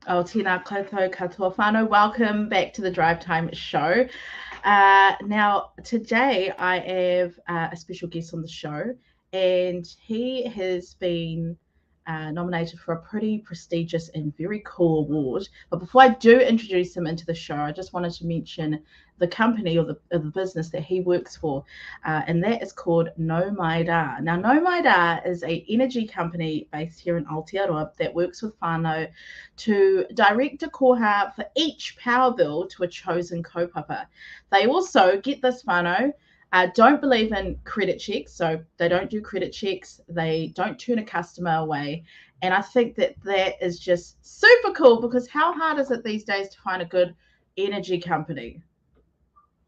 O tēnā koutou katoa whānau. Welcome back to the Drive Time Show. Now, today I have a special guest on the show, and he has been nominated for a pretty prestigious and very cool award. But before I do introduce him into the show, I just wanted to mention the company or the business that he works for, and that is called Nau Mai Rā. Now, Nau Mai Rā is an energy company based here in Aotearoa that works with whānau to direct a koha for each power bill to a chosen kaupapa. They also, get this whānau, don't believe in credit checks, so they don't do credit checks. They don't turn a customer away. And I think that is just super cool, because how hard is it these days to find a good energy company?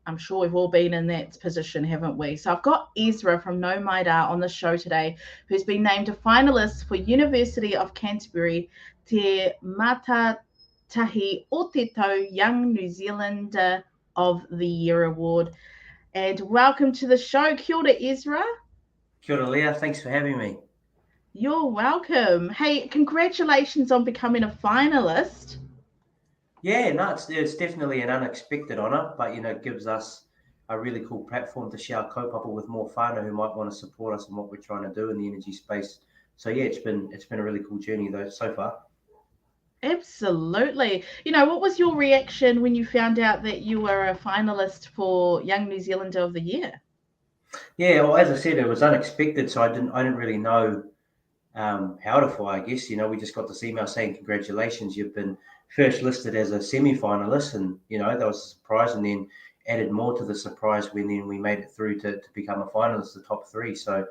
I'm sure we've all been in that position, haven't we? So I've got Ezra from Nau Mai Rā on the show today, who's been named a finalist for University of Canterbury Te Mātahi o Te Tau Young New Zealander of the Year Award. And welcome to the show. Kia ora, Ezra. Kia ora, Leah. Thanks for having me. You're welcome. Hey, congratulations on becoming a finalist. Yeah, no, it's definitely an unexpected honour, but, it gives us a really cool platform to share our kaupapa with more whānau who might want to support us in what we're trying to do in the energy space. So, yeah, it's been a really cool journey, though, so far. Absolutely. What was your reaction when you found out that you were a finalist for Young New Zealander of the Year? Yeah, well, as I said, it was unexpected, so I didn't really know how to fly, I guess. We just got this email saying, congratulations, you've been first listed as a semi-finalist, and, that was a surprise, and then added more to the surprise when then we made it through to become a finalist, the top three. So,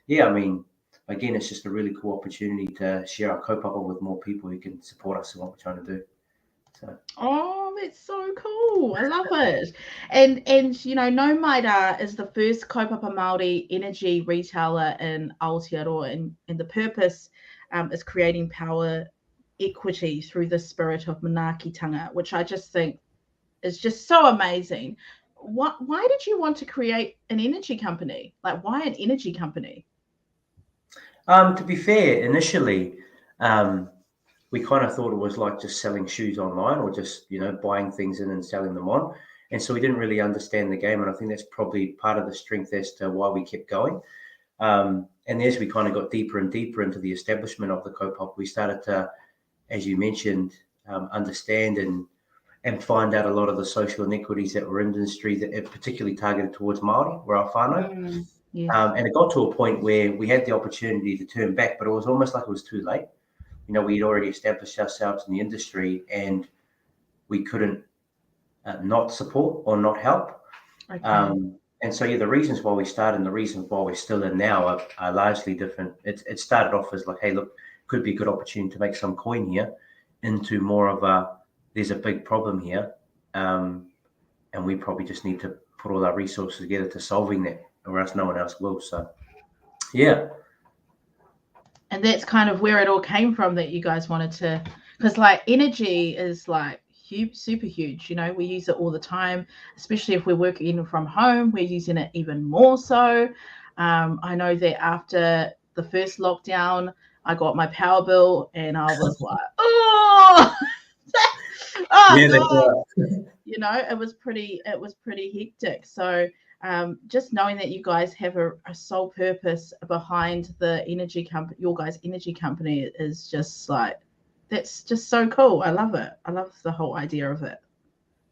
yeah, again, it's just a really cool opportunity to share our kaupapa with more people who can support us in what we're trying to do. So. Oh, that's so cool. I love it. And Nau Mai Rā is the first kaupapa Māori energy retailer in Aotearoa, and the purpose is creating power equity through the spirit of manaakitanga, which I just think is just so amazing. Why did you want to create an energy company? Like, why an energy company? To be fair, initially, we kind of thought it was like just selling shoes online, or just, buying things in and selling them on. And so we didn't really understand the game. And I think that's probably part of the strength as to why we kept going. And as we kind of got deeper and deeper into the establishment of the kaupapa, we started to, as you mentioned, understand and find out a lot of the social inequities that were in the industry, that are particularly targeted towards Māori, where our whānau. Yeah. And it got to a point where we had the opportunity to turn back, but it was almost like it was too late. We'd already established ourselves in the industry, and we couldn't not support or not help. Okay. And so, yeah, the reasons why we started and the reasons why we're still in now are largely different. It started off as like, hey, look, could be a good opportunity to make some coin here, into more of there's a big problem here, and we probably just need to put all our resources together to solving that, or else no one else will. So, yeah. And that's kind of where it all came from, that you guys wanted to, because like energy is like huge, super huge. We use it all the time, especially if we're working from home, we're using it even more so. I know that after the first lockdown, I got my power bill and I was like, oh, Yeah, God. It was pretty hectic. So just knowing that you guys have a sole purpose behind the energy company, your guys' energy company, is just like, that's just so cool. I love it. I love the whole idea of it.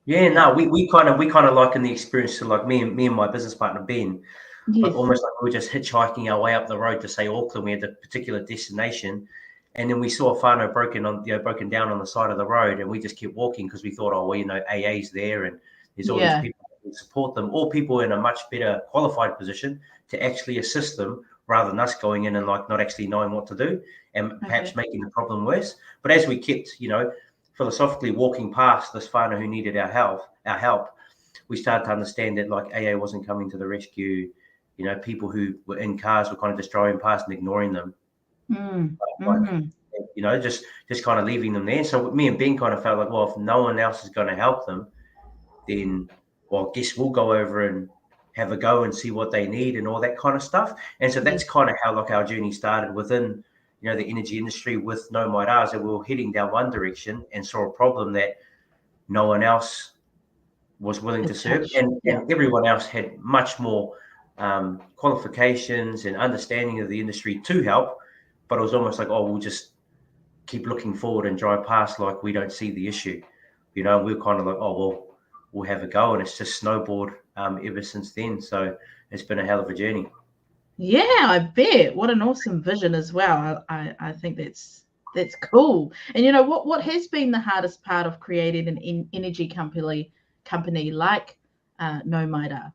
Yeah, no, we kind of liken the experience to like me and my business partner Ben, like Yes. almost like we were just hitchhiking our way up the road to, say, Auckland. We had a particular destination, and then we saw a whānau broken down on the side of the road, and we just kept walking because we thought, oh, well, AA's there, and there's all these people who support them, or people in a much better qualified position to actually assist them, rather than us going in and like not actually knowing what to do and perhaps making the problem worse. But as we kept, philosophically walking past this whānau who needed our help, we started to understand that like AA wasn't coming to the rescue. People who were in cars were kind of just driving past and ignoring them. Just kind of leaving them there. So me and Ben kind of felt like, well, if no one else is going to help them, then, well, I guess we'll go over and have a go and see what they need and all that kind of stuff. And so that's kind of how like our journey started within, the energy industry with Nau Mai Rā, that we were heading down one direction and saw a problem that no one else was willing to serve, and everyone else had much more qualifications and understanding of the industry to help, but it was almost like, we'll just keep looking forward and drive past like we don't see the issue. We're kind of like, we'll have a go, and it's just snowboard ever since then. So it's been a hell of a journey. Yeah, I bet. What an awesome vision as well. I think that's cool. And what has been the hardest part of creating an energy company like Nau Mai Rā?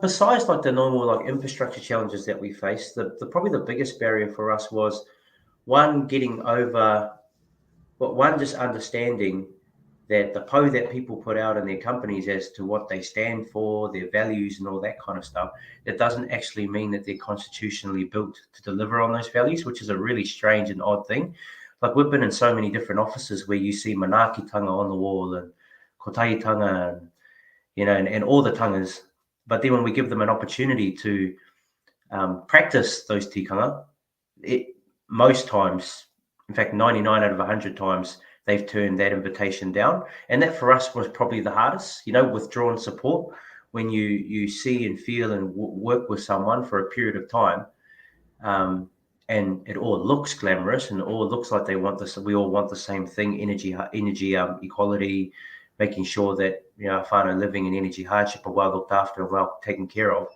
Besides like the normal like infrastructure challenges that we face, the probably the biggest barrier for us was just understanding that the po that people put out in their companies as to what they stand for, their values and all that kind of stuff, that doesn't actually mean that they're constitutionally built to deliver on those values, which is a really strange and odd thing. Like, we've been in so many different offices where you see manaakitanga on the wall and kotaitanga and all the tangas, but then when we give them an opportunity to practice those tikanga, most times, in fact 99 out of 100 times, they've turned that invitation down. And that for us was probably the hardest, withdrawn support. When you see and feel and work with someone for a period of time, and it all looks glamorous and it all looks like they want this, we all want the same thing, energy equality, making sure that whānau living in energy hardship are well looked after and well taken care of.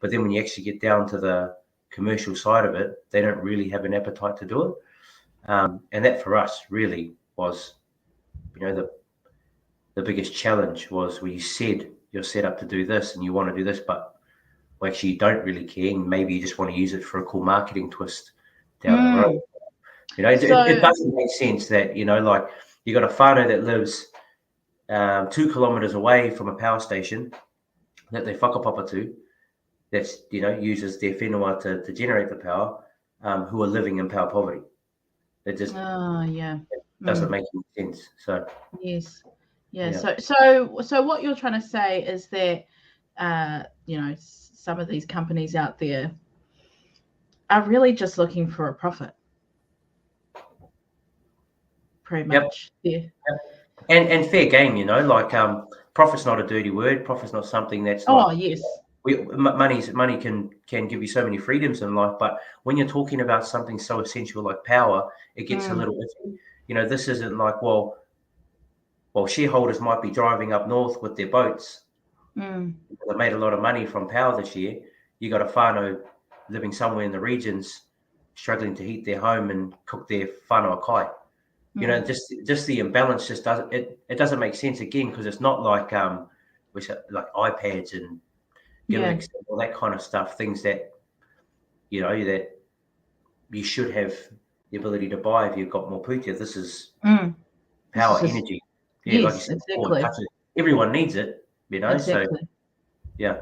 But then when you actually get down to the commercial side of it, they don't really have an appetite to do it. And that for us really was, the biggest challenge was where you said you're set up to do this and you want to do this, but actually you don't really care, and maybe you just want to use it for a cool marketing twist down the road. It doesn't make sense that, like, you got a whānau that lives 2 kilometers away from a power station that they whakapapa to, that's, uses their whenua to generate the power, who are living in power poverty. It just doesn't make any sense. So yes, yeah. So what you're trying to say is that some of these companies out there are really just looking for a profit, pretty much. Yep. Yeah. And fair game, like profit's not a dirty word. Profit's not something that's yes. Money can give you so many freedoms in life, but when you're talking about something so essential like power, it gets a little iffy. This isn't like, well, shareholders might be driving up north with their boats. They made a lot of money from power this year. You got a whānau living somewhere in the regions struggling to heat their home and cook their whānau kai. Just the imbalance just doesn't, it doesn't make sense again, because it's not like like iPads and gimmicks and all that kind of stuff, things that that you should have the ability to buy if you've got more putia. This is power, energy. Yes, like you said, exactly. Everyone needs it, Exactly. So yeah.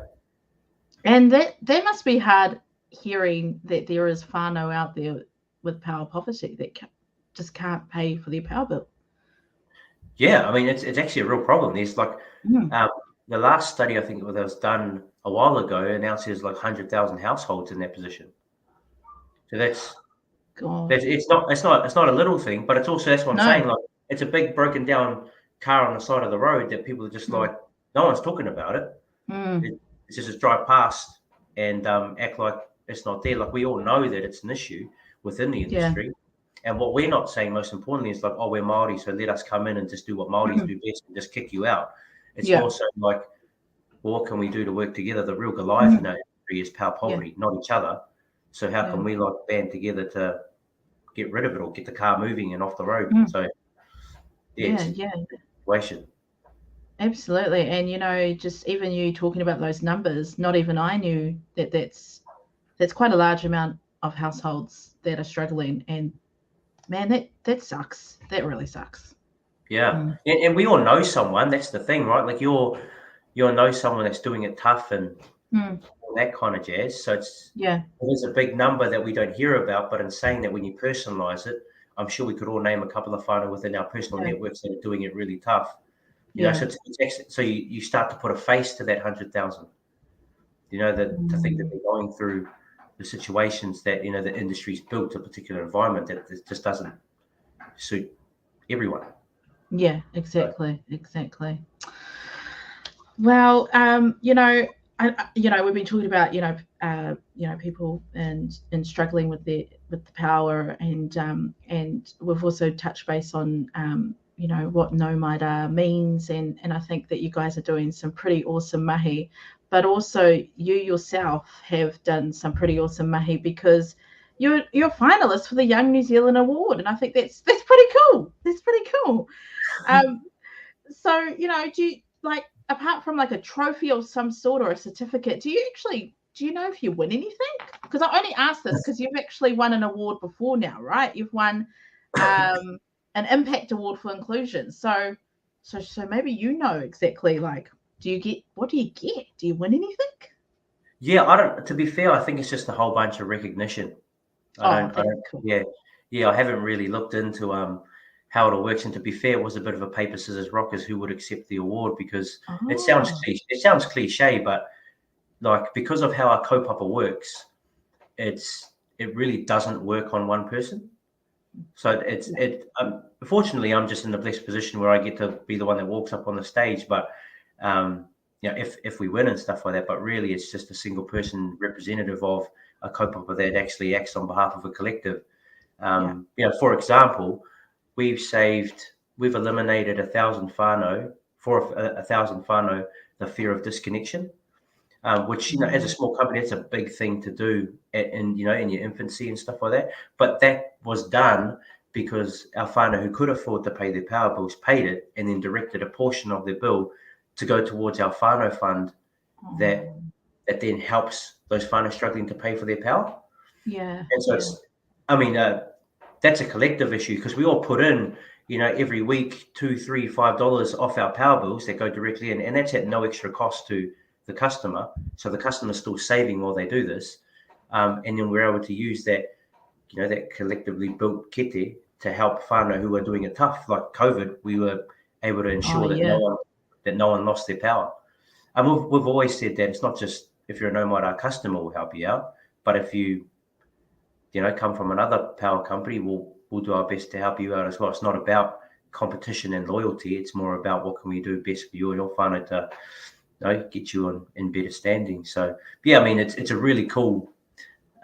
And that must be hard, hearing that there is whānau out there with power poverty that just can't pay for their power bill. Yeah, I mean, it's actually a real problem. There's like the last study I think that was done a while ago announced there's like 100,000 households in that position. So that's it's not a little thing, but it's also, that's what I'm saying. Like, it's a big broken down car on the side of the road that people are just like, no one's talking about it. It's just drive past and act like it's not there. Like, we all know that it's an issue within the industry. And what we're not saying, most importantly, is like, we're Māori, so let us come in and just do what Māoris do best and just kick you out. It's also like, well, what can we do to work together? The real Goliath in our industry is power poverty, not each other. So how can we like band together to get rid of it or get the car moving and off the road? So situation. Absolutely. And just even you talking about those numbers, not even I knew that's quite a large amount of households that are struggling. And man, that sucks. That really sucks. Yeah. And we all know someone. That's the thing, right? Like, you'll know someone that's doing it tough and all that kind of jazz. So it is a big number that we don't hear about. But in saying that, when you personalize it, I'm sure we could all name a couple of whānau within our personal networks that are doing it really tough. So you start to put a face to that 100,000. To think that they're going through the situations that the industry's built a particular environment that just doesn't suit everyone. Yeah, exactly. Well, we've been talking about people and struggling with the power, and we've also touched base on what Nau Mai Rā means, and I think that you guys are doing some pretty awesome mahi, but also you yourself have done some pretty awesome mahi because you're a finalist for the Young New Zealand Award, and I think that's pretty cool. So do you, like, apart from like a trophy of some sort or a certificate, do you know if you win anything? Because I only asked this because you've actually won an award before now, right? You've won an impact award for inclusion. So maybe exactly, like, what do you get? Do you win anything? Yeah, I don't. To be fair, I think it's just a whole bunch of recognition. I don't. Cool. Yeah. I haven't really looked into how it all works. And to be fair, it was a bit of a paper scissors rock as who would accept the award, because it sounds cliche, but like, because of how our kaupapa works, it really doesn't work on one person. So fortunately, I'm just in the blessed position where I get to be the one that walks up on the stage. But if we win and stuff like that, but really it's just a single person representative of a kaupapa that actually acts on behalf of a collective. For example, we've eliminated 1,000 whānau, for 1,000 whānau, the fear of disconnection, which, as a small company, it's a big thing to do in your infancy and stuff like that. But that was done because our whānau who could afford to pay their power bills paid it, and then directed a portion of their bill to go towards our whānau fund that then helps those whānau struggling to pay for their power. Yeah. And so that's a collective issue, because we all put in, every week $2, $3, $5 off our power bills that go directly in, and that's at no extra cost to the customer. So the customer's still saving while they do this, and then we're able to use that, that collectively built kete to help whānau who are doing it tough, like COVID. We were able to ensure that no one lost their power. And we've always said that it's not just if you're a Nau Mai Rā customer will help you out, but if you come from another power company, we'll do our best to help you out as well. It's not about competition and loyalty. It's more about what can we do best for you and your whānau to get you in better standing. So it's a really cool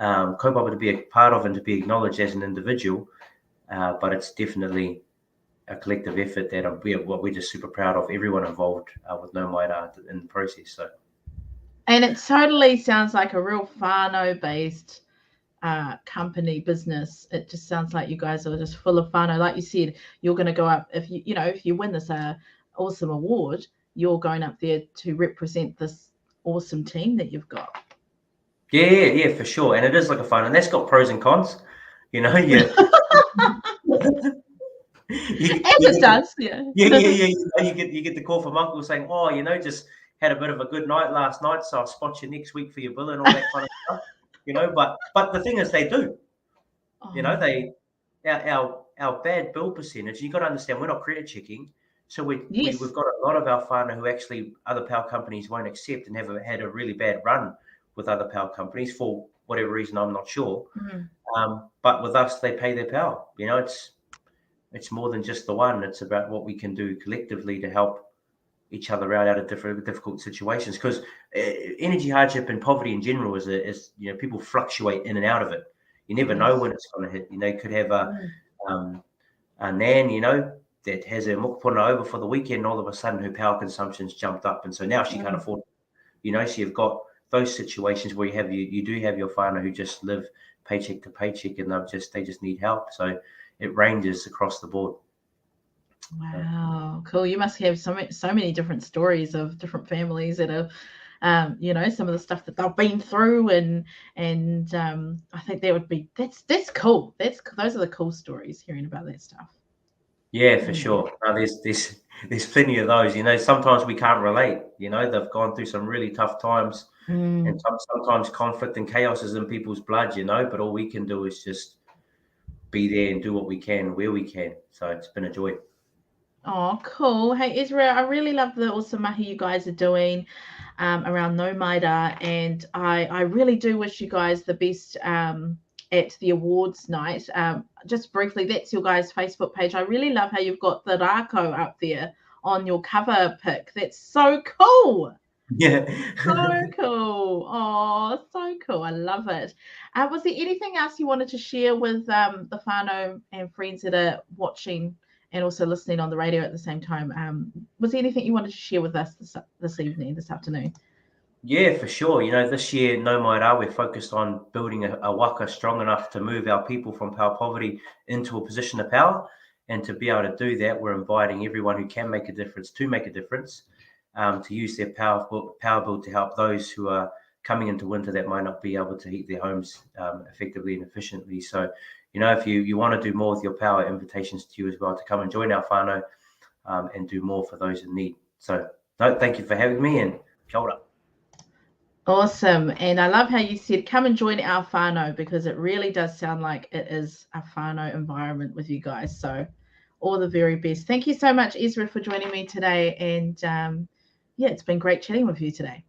kaupapa to be a part of and to be acknowledged as an individual, but it's definitely a collective effort that we're just super proud of, everyone involved with Nau Mai Rā in the process. So, and it totally sounds like a real whānau based company business. It just sounds like you guys are just full of whānau. Like you said, you're going to go up, if you win this awesome award, you're going up there to represent this awesome team that you've got. Yeah, for sure. And it is like a fun, and that's got pros and cons. It does. Yeah. You get the call from Uncle saying, just had a bit of a good night last night, so I'll spot you next week for your bill and all that kind of stuff. But the thing is, they do. Our bad bill percentage. You got to understand, we're not credit checking, so we've got a lot of our whānau who actually other power companies won't accept and have had a really bad run with other power companies for whatever reason, I'm not sure. But with us, they pay their power. It's more than just the one. It's about what we can do collectively to help each other out of difficult situations. Because energy hardship and poverty in general is people fluctuate in and out of it. You never know when it's going to hit. You could have a nan, that has her mokopuna over for the weekend, and all of a sudden her power consumption's jumped up, and so now she can't afford it. So you've got those situations where you do have your whānau who just live paycheck to paycheck, and they just need help. So it ranges across the board. Wow, cool. You must have so many different stories of different families that are some of the stuff that they've been through, and I think that's cool. Those are the cool stories, hearing about that stuff. Yeah, for sure. There's plenty of those. Sometimes we can't relate. They've gone through some really tough times, and sometimes conflict and chaos is in people's blood. But all we can do is just be there and do what we can where we can. So it's been a joy. Oh, cool. Hey, Ezra, I really love the awesome mahi you guys are doing. around Nau Mai Rā, and I really do wish you guys the best at the awards night. Just briefly, that's your guys' Facebook page. I really love how you've got the rākau up there on your cover pic. That's so cool. Yeah. So cool. Oh, so cool. I love it. Was there anything else you wanted to share with the whānau and friends that are watching and also listening on the radio at the same time? Was there anything you wanted to share with us this evening, this afternoon? Yeah, for sure. You know, this year, Nau Mai Rā, we're focused on building a waka strong enough to move our people from power poverty into a position of power. And to be able to do that, we're inviting everyone who can make a difference to make a difference, to use their power build to help those who are coming into winter that might not be able to heat their homes effectively and efficiently. So, you know, if you want to do more with your power, invitations to you as well to come and join our whānau and do more for those in need. So, no, thank you for having me, and kia ora. Awesome. And I love how you said, come and join our whānau, because it really does sound like it is a whānau environment with you guys. So all the very best. Thank you so much, Ezra, for joining me today. And yeah, it's been great chatting with you today.